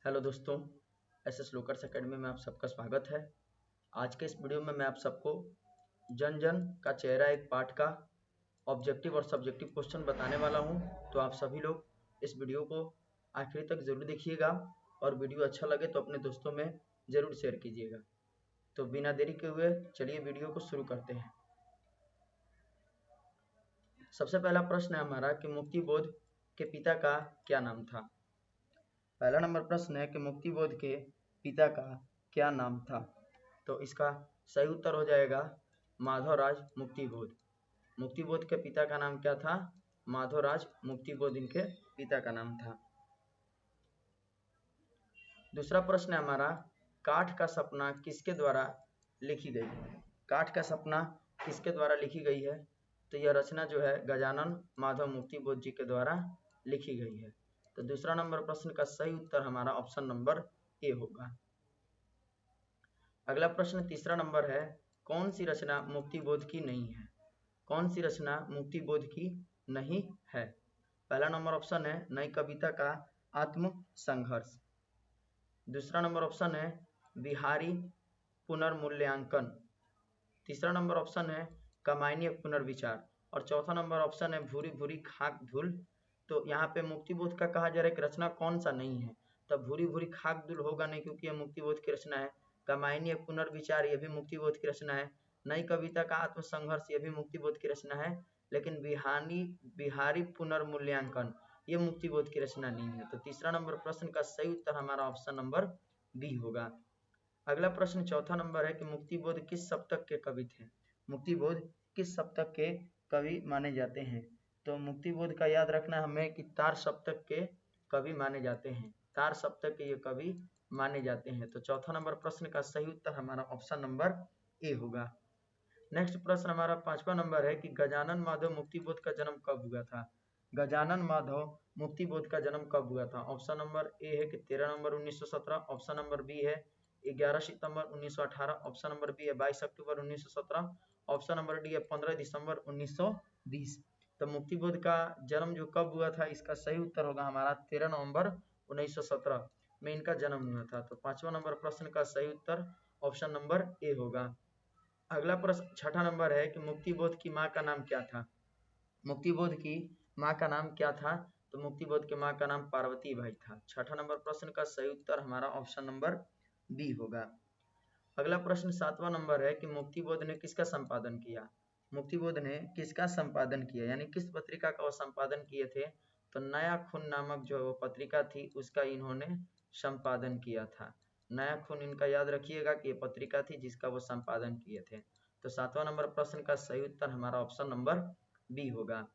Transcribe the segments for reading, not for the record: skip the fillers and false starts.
Hello दोस्तों, SS लोकर्स academy में आप सबका स्वागत है। आज के इस वीडियो में मैं आप सबको जन जन का चेहरा एक पाठ का ऑब्जेक्टिव और सब्जेक्टिव क्वेश्चन बताने वाला हूं। तो आप सभी लोग इस वीडियो को आखिर तक जरूर देखिएगा और वीडियो अच्छा लगे तो अपने दोस्तों में जरूर शेयर कीजिएगा। तो बिना देरी के हुए चलिए वीडियो को शुरू करते हैं। सबसे पहला प्रश्न है हमारा कि मुक्तिबोध के पिता का क्या नाम था। पहला नंबर प्रश्न है कि मुक्तिबोध के पिता का क्या नाम था। तो इसका सही उत्तर हो जाएगा माधवराज मुक्तिबोध। मुक्तिबोध के पिता का नाम क्या था? माधवराज मुक्तिबोध इनके पिता का नाम था। दूसरा प्रश्न है हमारा, काठ का सपना किसके द्वारा लिखी गई है। काठ का सपना किसके द्वारा लिखी गई है? तो यह रचना जो है गजानन माधव मुक्तिबोध जी के द्वारा लिखी गई है। तो दूसरा नंबर प्रश्न का सही उत्तर हमारा ऑप्शन नंबर ए होगा। अगला प्रश्न तीसरा नंबर है, कौन सी रचना मुक्तिबोध की नहीं है। कौन सी रचना मुक्तिबोध की नहीं है। पहला नंबर ऑप्शन है नई कविता का आत्म संघर्ष। दूसरा नंबर ऑप्शन है बिहारी पुनर्मूल्यांकन। तीसरा नंबर ऑप्शन है कमायनीय पुनर्विचार और चौथा नंबर ऑप्शन है भूरी भूरी खाक धूल। तो यहाँ पे मुक्तिबोध का कहा जा रहा है कि रचना कौन सा नहीं है। तब भूरी भूरी खाक धूल होगा नहीं, क्योंकि यह मुक्तिबोध की रचना है। कमायनीय पुनर्विचार यह भी मुक्तिबोध की रचना है। नई कविता का आत्मसंघर्ष यह भी मुक्तिबोध की रचना है। लेकिन बिहारी पुनर्मूल्यांकन ये मुक्तिबोध की रचना नहीं है। तो तीसरा नंबर प्रश्न का सही उत्तर हमारा ऑप्शन नंबर बी होगा। अगला प्रश्न चौथा नंबर है कि मुक्तिबोध किस सप्तक के कवि थे। मुक्तिबोध किस सप्तक के कवि माने जाते हैं। तो मुक्तिबोध का याद रखना हमें कि तार सप्तक के कवि माने जाते हैं। तार सप्तक के ये कवि माने जाते हैं। तो चौथा नंबर प्रश्न का सही उत्तर हमारा ऑप्शन नंबर ए होगा। नेक्स्ट प्रश्न हमारा पांचवा नंबर है कि गजानन माधव मुक्तिबोध का जन्म कब हुआ था। गजानन माधव मुक्तिबोध का जन्म कब हुआ था। ऑप्शन नंबर ए है कि 13 नवंबर 1917। ऑप्शन नंबर बी है 11 सितंबर 1918। ऑप्शन नंबर बी है 22 अक्टूबर 1917। ऑप्शन नंबर डी है 15 दिसंबर 1920। तो मुक्तिबोध का जन्म जो कब हुआ था, इसका सही उत्तर होगा हमारा 13 नवंबर 1917 में इनका जन्म हुआ था। तो पांचवा नंबर प्रश्न का सही उत्तर ऑप्शन नंबर ए होगा। अगला प्रश्न छठा नंबर है कि मुक्तिबोध की माँ का नाम क्या था। मुक्तिबोध की माँ का नाम क्या था। तो मुक्तिबोध की माँ का नाम पार्वती बाई था। छठा नंबर प्रश्न का सही उत्तर हमारा ऑप्शन नंबर बी होगा। अगला प्रश्न सातवां नंबर है कि मुक्तिबोध ने किसका संपादन किया। मुक्तिबोध ने किसका संपादन किया, यानी किस पत्रिका का वो संपादन किए थे। तो नया खून नामक जो पत्रिका थी उसका इन्होंने संपादन किया था। नया खून इनका याद रखिएगा कि ये पत्रिका थी जिसका वो संपादन किए थे। तो सातवां नंबर प्रश्न का सही उत्तर हमारा ऑप्शन नंबर बी होगा।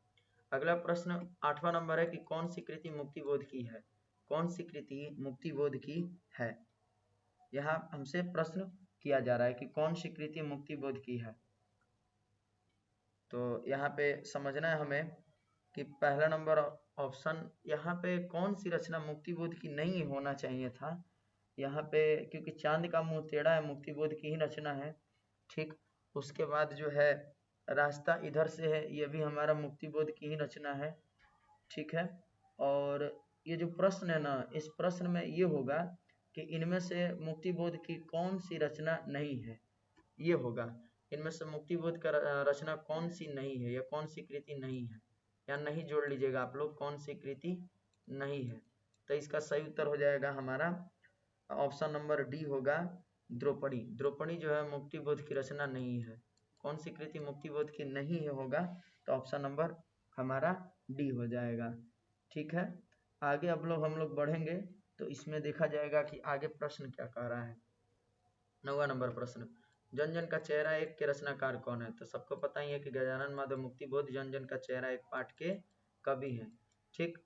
अगला प्रश्न आठवां नंबर है कि कौन सी कृति मुक्तिबोध की है। कौन सी कृति मुक्तिबोध की है। यहाँ हमसे प्रश्न किया जा रहा है कि कौन सी कृति मुक्तिबोध की है। तो यहाँ पे समझना है हमें कि पहला नंबर ऑप्शन यहाँ पे कौन सी रचना मुक्तिबोध की नहीं होना चाहिए था। यहाँ पे क्योंकि चांद का मुंह टेढ़ा है मुक्तिबोध की ही रचना है। ठीक, उसके बाद जो है रास्ता इधर से है, ये भी हमारा मुक्तिबोध की ही रचना है। ठीक है, और ये जो प्रश्न है ना, इस प्रश्न में ये होगा कि इनमें से मुक्तिबोध की कौन सी रचना नहीं है, ये होगा। इनमें से मुक्तिबोध का रचना कौन सी नहीं है या कौन सी कृति नहीं है, या नहीं जोड़ लीजिएगा आप लोग, कौन सी कृति नहीं है। तो इसका सही उत्तर हो जाएगा हमारा ऑप्शन नंबर डी होगा द्रौपदी। द्रौपदी जो है मुक्तिबोध की रचना नहीं है। कौन सी कृति मुक्तिबोध की नहीं है होगा, तो ऑप्शन नंबर हमारा डी हो जाएगा। ठीक है, आगे अब लोग हम लोग बढ़ेंगे तो इसमें देखा जाएगा कि आगे प्रश्न क्या कह रहा है। 9वां नंबर प्रश्न, जन जन का चेहरा एक के रचनाकार कौन है। तो सबको पता ही है कि गजानन माधव मुक्तिबोध जन जन का चेहरा एक पाठ के कवि हैं। ठीक,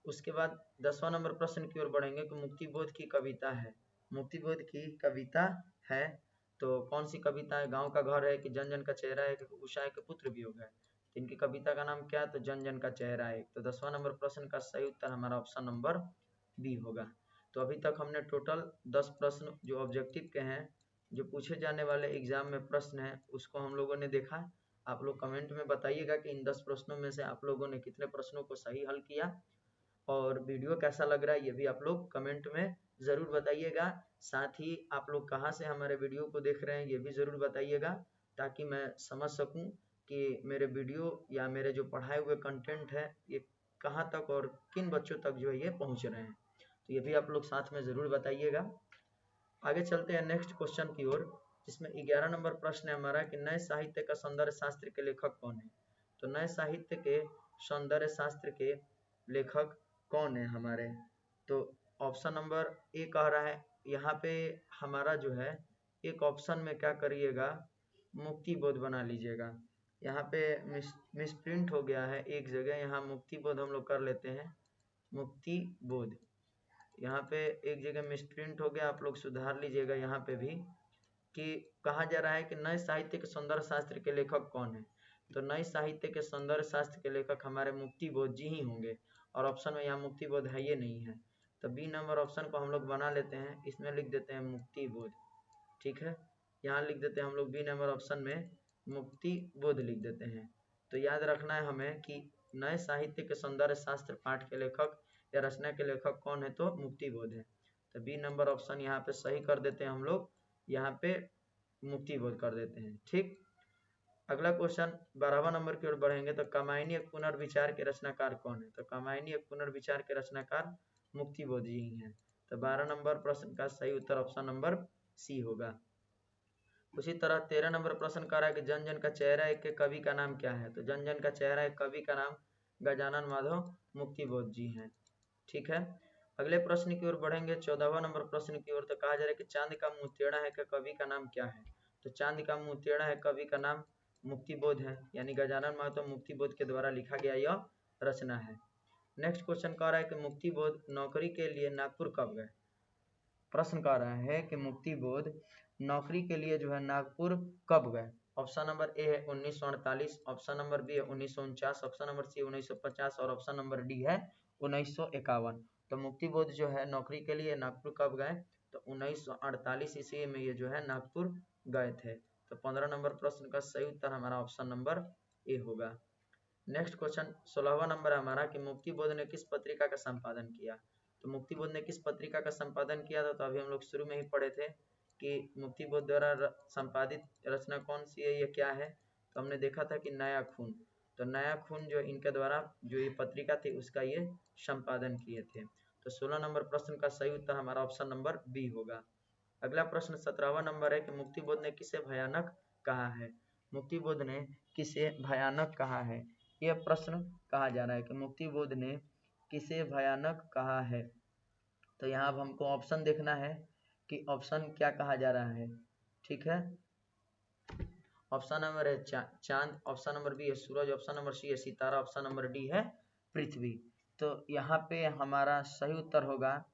उसके बाद 10वां नंबर प्रश्न की ओर बढ़ेंगे कि मुक्तिबोध की कविता है। मुक्तिबोध की कविता है तो कौन सी कविता है। गांव का घर है कि जन जन का चेहरा है कि उषा है कि पुत्र वियोग है। तो इनकी कविता का नाम क्या है। तो जन जन का चेहरा है। तो 10वां नंबर प्रश्न का सही उत्तर हमारा ऑप्शन नंबर बी होगा। तो अभी तक हमने टोटल 10 प्रश्न जो ऑब्जेक्टिव के हैं, जो पूछे जाने वाले एग्जाम में प्रश्न है, उसको हम लोगों ने देखा। आप लोग कमेंट में बताइएगा कि इन 10 प्रश्नों में से आप लोगों ने कितने प्रश्नों को सही हल किया। और वीडियो कैसा लग रहा है ये भी आप लोग कमेंट में ज़रूर बताइएगा। साथ ही आप लोग कहाँ से हमारे वीडियो को देख रहे हैं ये भी ज़रूर बताइएगा, ताकि मैं समझ सकूं कि मेरे वीडियो या मेरे जो पढ़ाए हुए कंटेंट है ये कहाँ तक और किन बच्चों तक जो है ये पहुँच रहे हैं। तो ये भी आप लोग साथ में ज़रूर बताइएगा। आगे चलते हैं नेक्स्ट क्वेश्चन की ओर, जिसमें 11 नंबर प्रश्न है हमारा कि नए साहित्य का सौंदर्य शास्त्र के लेखक कौन है। तो नए साहित्य के सौंदर्य शास्त्र के लेखक कौन है हमारे। तो ऑप्शन नंबर ए कह रहा है, यहाँ पे हमारा जो है एक ऑप्शन में क्या करिएगा, मुक्ति बोध बना लीजिएगा। यहाँ पे मिसप्रिंट हो गया है एक जगह, यहाँ मुक्ति बोध हम लोग कर लेते हैं, मुक्ति बोध। यहाँ पे एक जगह मिसप्रिंट हो गया, आप लोग सुधार लीजिएगा यहाँ पे भी, कि कहा जा रहा है कि नए साहित्य के सौंदर्य शास्त्र के लेखक कौन है। तो नए साहित्य के सौंदर्य शास्त्र के लेखक हमारे मुक्ति बोध जी ही होंगे, और ऑप्शन में यहाँ मुक्ति बोध है ये नहीं है। तो बी नंबर ऑप्शन को हम लोग बना लेते हैं, इसमें लिख देते हैं मुक्ति बोध। ठीक है, यहाँ लिख देते हैं हम लोग बी नंबर ऑप्शन में मुक्ति बोध लिख देते हैं। तो याद रखना है हमें कि नए साहित्य के सौंदर्य शास्त्र पाठ के लेखक या रचना के लेखक कौन है, तो मुक्ति बोध है। तो बी नंबर ऑप्शन यहाँ पे सही कर देते हैं हम लोग, यहाँ पे मुक्ति बोध कर देते हैं। ठीक, अगला क्वेश्चन 12वां नंबर की ओर बढ़ेंगे। तो कामायनी एक पुनर्विचार के रचनाकार कौन है। तो कामायनी एक पुनर्विचार के रचनाकार मुक्ति बोध जी ही हैं। तो 12 नंबर प्रश्न का सही उत्तर ऑप्शन नंबर सी होगा। उसी तरह 13 नंबर प्रश्न कर रहा है कि जन जन का चेहरा एक के कवि का नाम क्या है। तो जन जन का चेहरा एक कवि का नाम गजानन माधव मुक्ति बोध जी हैं। ठीक है, अगले प्रश्न की ओर बढ़ेंगे 14वां नंबर प्रश्न की ओर। तो कहा जा रहा है कि चांद का मुंह टेढ़ा है के कवि का नाम क्या है। तो चांद का मुंह टेढ़ा है कवि का नाम मुक्ति बोध है, यानी गजानन माधव मुक्ति बोध के द्वारा लिखा गया यह रचना है। नेक्स्ट क्वेश्चन कह रहा है कि मुक्ति बोध नौकरी के लिए नागपुर कब गए। प्रश्न कह रहा है कि मुक्ति बोध नौकरी के लिए जो है नागपुर कब गए। ऑप्शन नंबर ए है 1948, ऑप्शन नंबर बी है 1949, ऑप्शन नंबर सी 1950 और ऑप्शन नंबर डी है 1951। तो मुक्ति बोध जो है नौकरी के लिए नागपुर कब गए, तो 1948 ईस्वी में ये जो है नागपुर गए थे। तो 15 नंबर प्रश्न का सही उत्तर हमारा ऑप्शन नंबर ए होगा। नेक्स्ट क्वेश्चन 16वां नंबर है हमारा कि मुक्ति बोध ने किस पत्रिका का संपादन किया। तो मुक्ति बोध ने किस पत्रिका का संपादन किया था। तो अभी हम लोग शुरू में ही पढ़े थे कि मुक्ति बोध द्वारा संपादित रचना कौन सी है, ये क्या है। तो हमने देखा था कि नया खून। तो नया खून जो इनके द्वारा जो ये पत्रिका थी उसका ये संपादन किए थे। तो 16 नंबर प्रश्न का सही उत्तर हमारा ऑप्शन नंबर बी होगा। अगला प्रश्न 17वां नंबर है कि मुक्ति बोध ने किसे भयानक कहा है। मुक्ति बोध ने किसे भयानक कहा है, यह प्रश्न कहा जा रहा है कि मुक्ति बोध ने किसे भयानक कहा है। तो यहाँ अब हमको ऑप्शन देखना है कि ऑप्शन क्या कहा जा रहा है। ठीक है, ऑप्शन नंबर है चांद, ऑप्शन नंबर बी है सूरज, ऑप्शन नंबर सी है सितारा, ऑप्शन नंबर डी है पृथ्वी। तो यहाँ पे हमारा सही उत्तर होगा,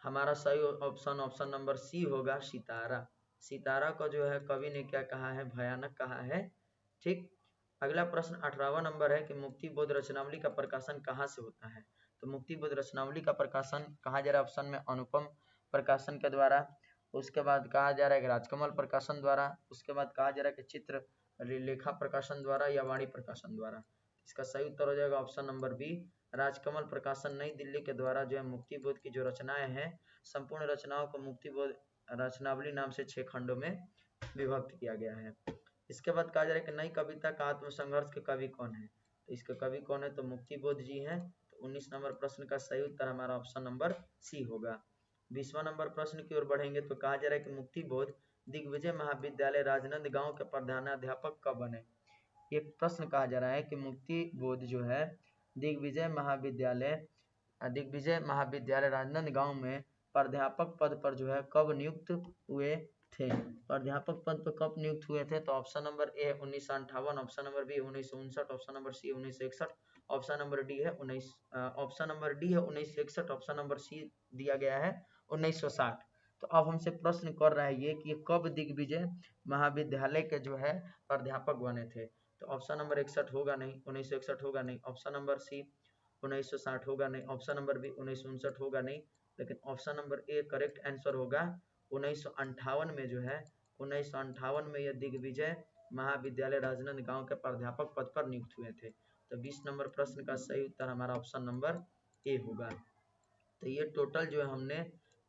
हमारा सही ऑप्शन नंबर सी होगा सितारा। सितारा को जो है कवि ने क्या कहा है, भयानक कहा है। ठीक, अगला प्रश्न 18वां नंबर है कि मुक्ति बोध रचनावली का प्रकाशन कहाँ से होता है। तो मुक्ति बोध रचनावली का प्रकाशन कहा जा रहा है ऑप्शन में अनुपम प्रकाशन के द्वारा, उसके बाद कहा जा रहा है कि राजकमल प्रकाशन द्वारा, उसके बाद कहा जा रहा है कि चित्र लेखा प्रकाशन द्वारा या वाणी प्रकाशन द्वारा। इसका सही उत्तर हो जाएगा ऑप्शन नंबर बी, राजकमल प्रकाशन नई दिल्ली के द्वारा जो है मुक्ति बोध की जो रचनाएं हैं, संपूर्ण रचनाओं को मुक्ति बोध रचनावली नाम से 6 खंडों में विभक्त किया गया है। इसके बाद कहा जा रहा है कि नई कविता का आत्मसंघर्ष के कवि कौन है। तो इसके कवि कौन है, तो मुक्ति बोध जी हैं। तो 19 नंबर प्रश्न का सही उत्तर हमारा ऑप्शन नंबर सी होगा। 20वां नंबर प्रश्न की ओर बढ़ेंगे। तो कहा जा रहा है कि मुक्ति बोध दिग्विजय महाविद्यालय राजनंद गांव के प्रधानाध्यापक कब बने। एक प्रश्न कहा जा रहा है कि मुक्ति बोध जो है दिग्विजय महाविद्यालय राजनंद गांव में प्राध्यापक पद पर जो है कब नियुक्त हुए थे। प्राध्यापक पद पर कब नियुक्त हुए थे। तो option number A 1958, option number B 1959, option number C 1961, option number D है 1961, ऑप्शन नंबर सी दिया गया है 1960। तो अब हमसे प्रश्न कर रहा है ये कि कब दिग्विजय महाविद्यालय के जो है प्राध्यापक बने थे। तो ऑप्शन नंबर 61 होगा नहीं, 1961 होगा नहीं, ऑप्शन नंबर सी 1960 होगा नहीं, ऑप्शन नंबर बी 1959 होगा नहीं, लेकिन option number A correct answer होगा 1958 में जो है 1958 में यह दिग्विजय महाविद्यालय राजनंद गांव के प्राध्यापक पद पर नियुक्त हुए थे। तो 20 नंबर प्रश्न का सही उत्तर हमारा ऑप्शन नंबर ए होगा। तो ये टोटल जो है हमने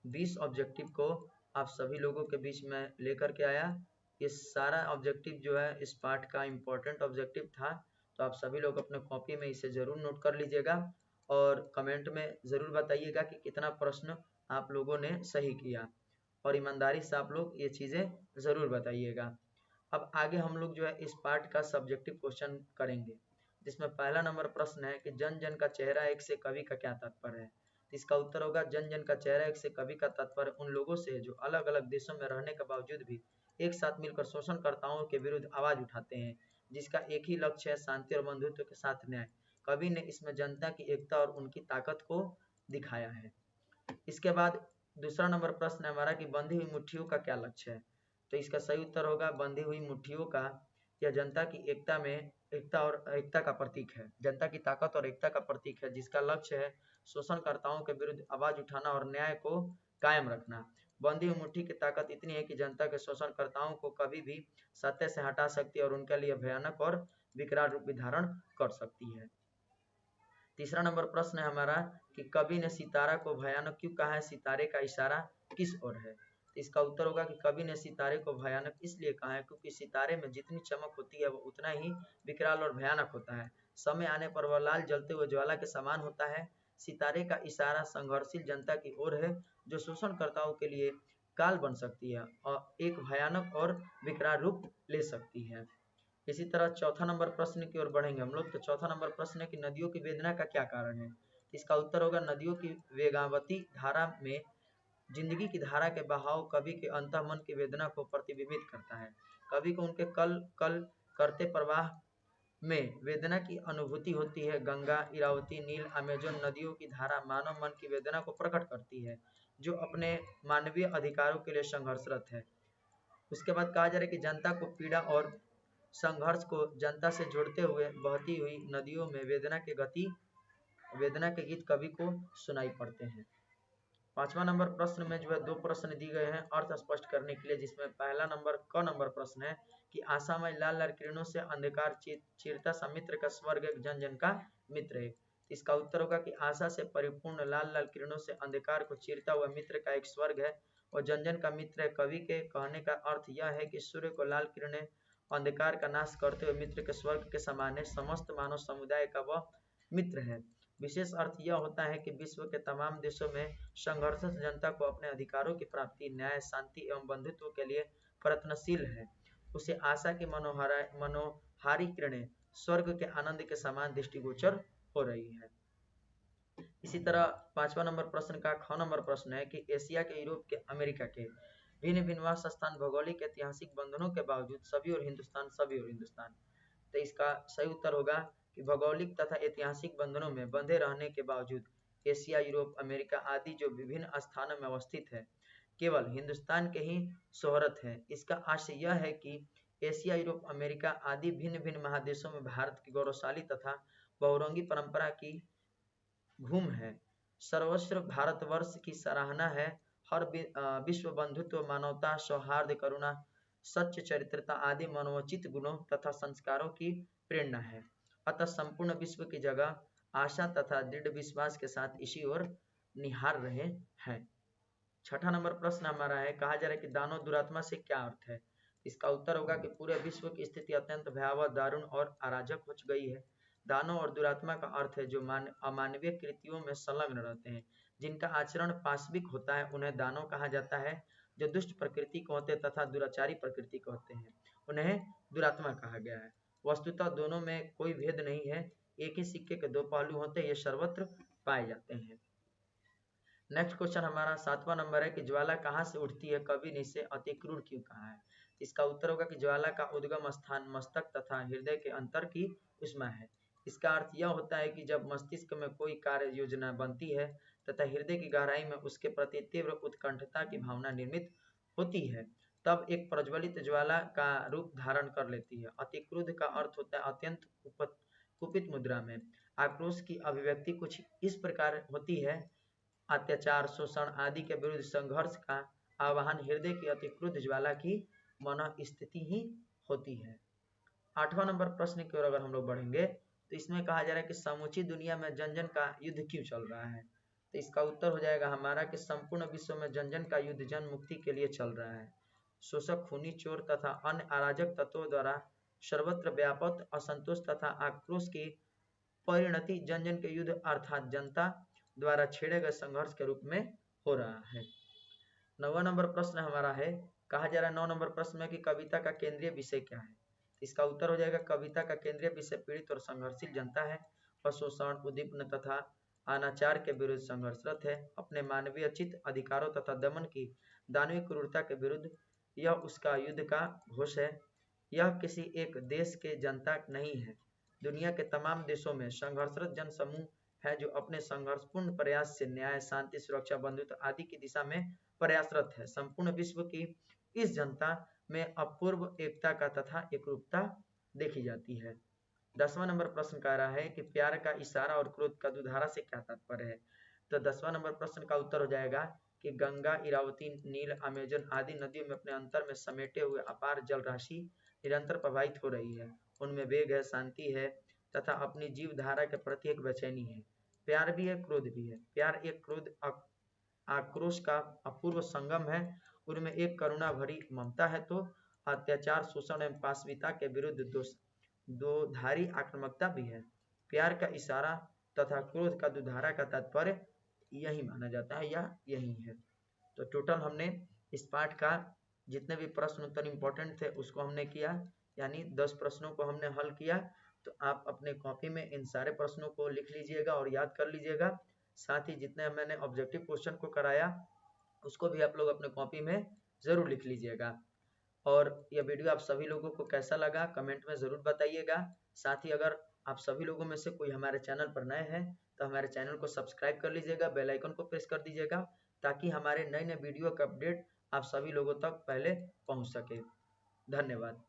20 ऑब्जेक्टिव को आप सभी लोगों के बीच में लेकर के आया। ये सारा ऑब्जेक्टिव जो है इस पार्ट का इम्पोर्टेंट ऑब्जेक्टिव था, तो आप सभी लोग अपने कॉपी में इसे जरूर नोट कर लीजिएगा और कमेंट में ज़रूर बताइएगा कि कितना प्रश्न आप लोगों ने सही किया, और ईमानदारी से आप लोग ये चीज़ें ज़रूर बताइएगा। अब आगे हम लोग जो है इस पार्ट का सब्जेक्टिव क्वेश्चन करेंगे, जिसमें पहला नंबर प्रश्न है कि जन जन का चेहरा एक से कवि का क्या तात्पर्य है। इसका उत्तर होगा जन जन का चेहरा एक से कवि का तात्पर्य उन लोगों से है जो अलग अलग देशों में रहने के बावजूद भी एक साथ मिलकर शोषणकर्ताओं के विरुद्ध आवाज उठाते हैं, जिसका एक ही लक्ष्य है शांति और बंधुत्व के साथ न्याय। कवि ने इसमें जनता की एकता और उनकी ताकत को दिखाया है। इसके बाद दूसरा नंबर प्रश्न है हमारा कि बंधी हुई मुट्ठियों का क्या लक्ष्य है। तो इसका सही उत्तर होगा बंधी हुई मुट्ठियों का या जनता की एकता का प्रतीक है, जनता की ताकत और एकता का प्रतीक है, जिसका लक्ष्य है शोषणकर्ताओं के विरुद्ध आवाज उठाना और न्याय को कायम रखना। बंधी हुई मुट्ठी की ताकत इतनी है कि जनता के शोषणकर्ताओं को कभी भी सत्य से हटा सकती है और उनके लिए भयानक और विकराल रूप धारण कर सकती है। तीसरा नंबर प्रश्न है हमारा कि कवि ने सितारा को भयानक क्यों कहा है, सितारे का इशारा किस ओर है। इसका उत्तर होगा कि कवि ने सितारे को भयानक इसलिए कहा है क्योंकि सितारे में जितनी चमक होती है वो उतना ही विकराल और भयानक होता है। समय आने पर वह लाल जलते हुए ज्वाला के समान होता है। सितारे का इशारा संघर्षशील जनता की ओर है जो शोषणकर्ताओं के लिए काल बन सकती है और एक भयानक और विकराल रूप ले सकती है। इसी तरह चौथा नंबर प्रश्न की ओर बढ़ेंगे हम लोग। तो चौथा नंबर प्रश्न है कि नदियों की वेदना का क्या कारण है। इसका उत्तर होगा नदियों की वेगावती धारा में जिंदगी की धारा के बहाव कवि के अंतःमन की वेदना को प्रतिबिंबित करता है। कवि को उनके कल कल करते प्रवाह में वेदना की अनुभूति होती है। गंगा, इरावती, नील, अमेजन नदियों की धारा मानव मन की वेदना को प्रकट करती है जो अपने मानवीय अधिकारों के लिए संघर्षरत है। उसके बाद कहा जा रहा है कि जनता को पीड़ा और संघर्ष को जनता से जोड़ते हुए बहती हुई नदियों में वेदना के गीत कवि को सुनाई पड़ते हैं। पांचवा नंबर प्रश्न में जो है दो प्रश्न दिए गए हैं अर्थ स्पष्ट करने के लिए, जिसमें पहला नंबर क नंबर प्रश्न है कि आशामय लाल लाल किरणों से अंधकार चीरता सा मित्र का स्वर्ग एक जन जन का मित्र है। इसका उत्तर होगा कि आशा से परिपूर्ण लाल लाल किरणों से अंधकार को चीरता हुआ मित्र का एक स्वर्ग है और जन जन का मित्र है। कवि के कहने का अर्थ यह है कि सूर्य को लाल किरणें अंधकार का नाश करते हुए मित्र के स्वर्ग के समान है। समस्त मानव समुदाय का वह मित्र है। विशेष अर्थ यह होता है कि विश्व के तमाम देशों में संघर्षरत जनता को अपने अधिकारों की प्राप्ति, न्याय, शांति एवं बंधुत्व के लिए प्रयत्नशील है। उसे आशा की मनोहारी किरणें स्वर्ग के आनंद के समान दृष्टिगोचर हो रही है। इसी तरह पांचवा नंबर प्रश्न का ख नंबर प्रश्न है कि एशिया के, यूरोप के, अमेरिका के भिन्न भिन्न वास स्थान, भौगोलिक ऐतिहासिक बंधनों के बावजूद सभी और हिंदुस्तान। तो इसका सही उत्तर होगा कि भौगोलिक तथा ऐतिहासिक बंधनों में बंधे रहने के बावजूद एशिया, यूरोप, अमेरिका आदि जो विभिन्न स्थानों में अवस्थित है केवल हिंदुस्तान के ही शोहरत है। इसका आशय यह है कि एशिया, यूरोप, अमेरिका आदि भिन्न भिन्न महादेशों में भारत की गौरवशाली तथा बहुरंगी परंपरा की घूम है। सर्वश्र भारतवर्ष की सराहना है। हर विश्व बंधुत्व, मानवता, सौहार्द, करुणा, सच्च चरित्रता आदि मनोचित गुणों तथा संस्कारों की प्रेरणा है। अतः संपूर्ण विश्व की जगह आशा तथा दृढ़ विश्वास के साथ इसी ओर निहार रहे हैं। छठा नंबर प्रश्न हमारा है, कहा जा रहा है कि दानव दुरात्मा से क्या अर्थ है। इसका उत्तर होगा कि पूरे विश्व की स्थिति अत्यंत भयावह, दारुण और अराजक हो गई है। दानव और दुरात्मा का अर्थ है जो अमानवीय कृतियों में संलग्न रहते हैं, जिनका आचरण पाशविक होता है, उन्हें दानव कहा जाता है। जो दुष्ट प्रकृति के होते तथा दुराचारी प्रकृति के होते हैं उन्हें दुरात्मा कहा गया है। वस्तुतः दोनों में कोई भेद नहीं है, एक ही सिक्के के दो पहलू होते हैं, ये सर्वत्र पाए जाते हैं। नेक्स्ट क्वेश्चन हमारा सातवां नंबर है कि ज्वाला कहाँ से उठती है, कवि ने इसे अति क्रूर क्यों कहा है। इसका उत्तर होगा कि ज्वाला का उद्गम स्थान मस्तक तथा हृदय के अंतर की उष्मा है। इसका अर्थ यह होता है कि जब मस्तिष्क में कोई कार्य योजना बनती है तथा हृदय की गहराई में उसके प्रति तीव्र उत्कंठता की भावना निर्मित होती है, तब एक प्रज्वलित ज्वाला का रूप धारण कर लेती है। अति क्रोध का अर्थ होता है अत्यंत कुपित मुद्रा में। आक्रोश की अभिव्यक्ति कुछ इस प्रकार होती है। अत्याचार, शोषण आदि के विरुद्ध संघर्ष का आह्वान हृदय की अति क्रुद्ध ज्वाला की मनोस्थिति ही होती है। आठवां नंबर प्रश्न की ओर अगर हम लोग बढ़ेंगे तो इसमें कहा जा रहा है कि समूची दुनिया में जन जन का युद्ध क्यों चल रहा है। तो इसका उत्तर हो जाएगा हमारा कि संपूर्ण विश्व में जन जन का युद्ध जन मुक्ति के लिए चल रहा है। शोषक, खूनी, चोर तथा अन्य अराजक तत्वों द्वारा सर्वत्र व्यापक असंतोष तथा आक्रोश की परिणति जन जन के युद्ध अर्थात जनता द्वारा छेड़े गए संघर्ष के रूप में हो रहा है। 9वां नंबर प्रश्न हमारा है, कहा जा रहा है 9 नंबर प्रश्न में कि कविता का केंद्रीय विषय क्या है। इसका उत्तर हो जाएगा कविता का केंद्रीय विषय पीड़ित और संघर्षशील जनता है और शोषण, उद्दीपन तथा अनाचार के विरुद्ध संघर्षरत है। अपने मानवीय चित्त अधिकारों तथा दमन की दानवीय क्रूरता के विरुद्ध यह उसका युद्ध का घोष है। यह किसी एक देश के जनता नहीं है, दुनिया के तमाम देशों में संघर्षरत जन समूह है जो अपने संघर्षपूर्ण प्रयास से न्याय, शांति, सुरक्षा, बंधुत्व आदि की दिशा में प्रयासरत है। संपूर्ण विश्व की इस जनता में अपूर्व एकता का तथा एकरूपता देखी जाती है। 10वां नंबर प्रश्न कह रहा है कि प्यार का इशारा और क्रोध का दुधारा से क्या तात्पर्य है। तो 10वां नंबर प्रश्न का उत्तर हो जाएगा कि गंगा, इरावती, नील, अमेजन आदि नदियों में अपने अंतर में समेटे हुए अपार जल राशि निरंतर प्रवाहित हो रही है। उनमें वेग है, शांति है तथा अपनी जीव धारा के प्रति एक बेचैनी है। प्यार भी है, क्रोध भी है। प्यार एक क्रोध आक्रोश का अपूर्व संगम है। उनमें एक करुणा भरी ममता है तो अत्याचार, शोषण एवं पाशविता के विरुद्ध दो धारी आक्रामकता भी है। प्यार का इशारा तथा क्रोध का दुधारा का तात्पर्य यही माना जाता है या यही है। तो टोटल हमने इस पाठ का जितने भी प्रश्न उत्तर इंपॉर्टेंट थे उसको हमने किया, यानी 10 प्रश्नों को हमने हल किया। तो आप अपने कॉपी में इन सारे प्रश्नों को लिख लीजिएगा और याद कर लीजिएगा। साथ ही जितने मैंने ऑब्जेक्टिव क्वेश्चन को कराया उसको भी आप लोग अपने कॉपी में जरूर लिख लीजिएगा। और यह वीडियो आप सभी लोगों को कैसा लगा कमेंट में ज़रूर बताइएगा। साथ ही अगर आप सभी लोगों में से कोई हमारे चैनल पर नए हैं तो हमारे चैनल को सब्सक्राइब कर लीजिएगा, बेल आइकन को प्रेस कर दीजिएगा ताकि हमारे नए नए वीडियो का अपडेट आप सभी लोगों तक पहले पहुंच सके। धन्यवाद।